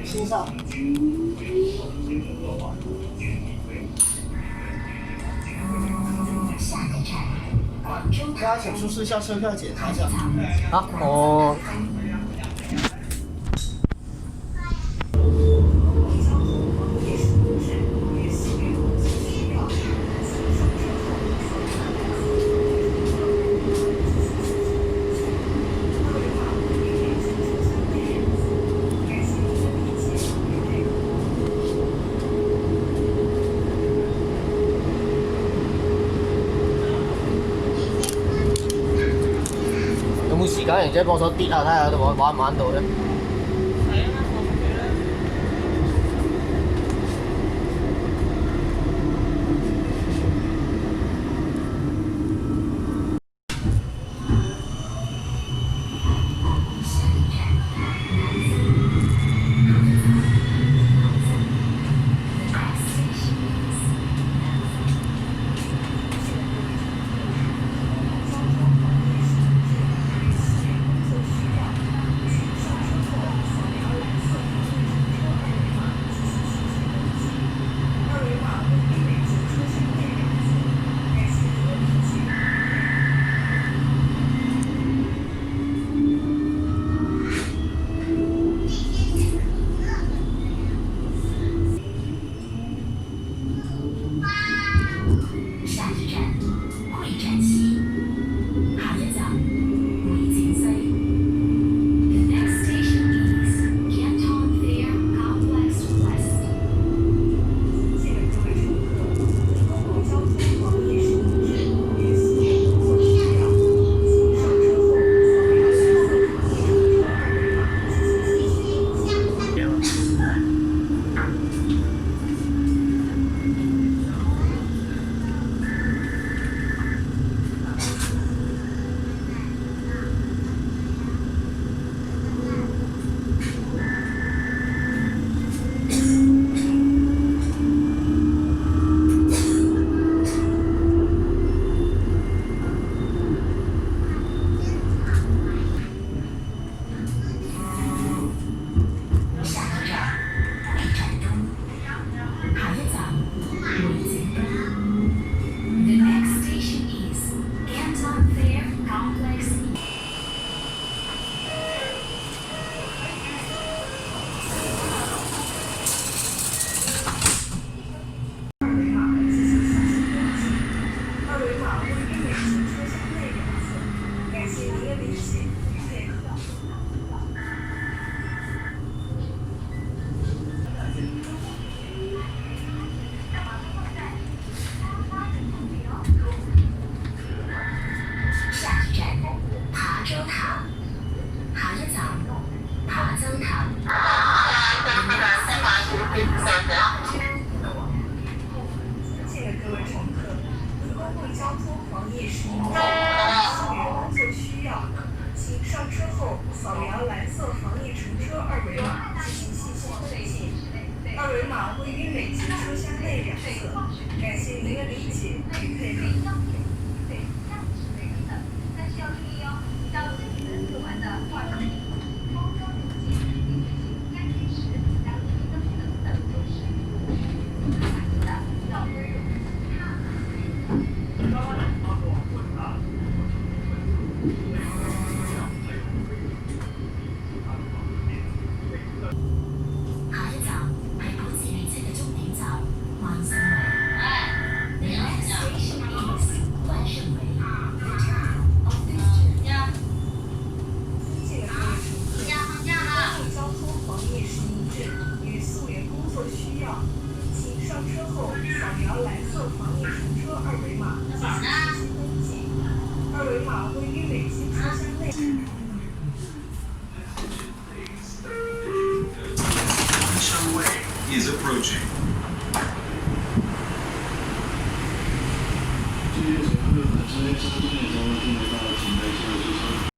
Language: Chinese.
欣赏。大家请出示一下车票检查一下。好，我。有冇時間？然之後幫手跌下睇下玩唔玩到咧？二维码位于每节车厢内两侧，感谢您的理解与配合。但是要注意哦，到自己的做完的化妆品、包装邮件、干电池、燃气灯等都是满意的，要温柔上车后扫描蓝色防疫乘车二维码，进行登记。二维码位于每节车厢内。Sunway is approaching. 这些乘客本身在车内中进入到停车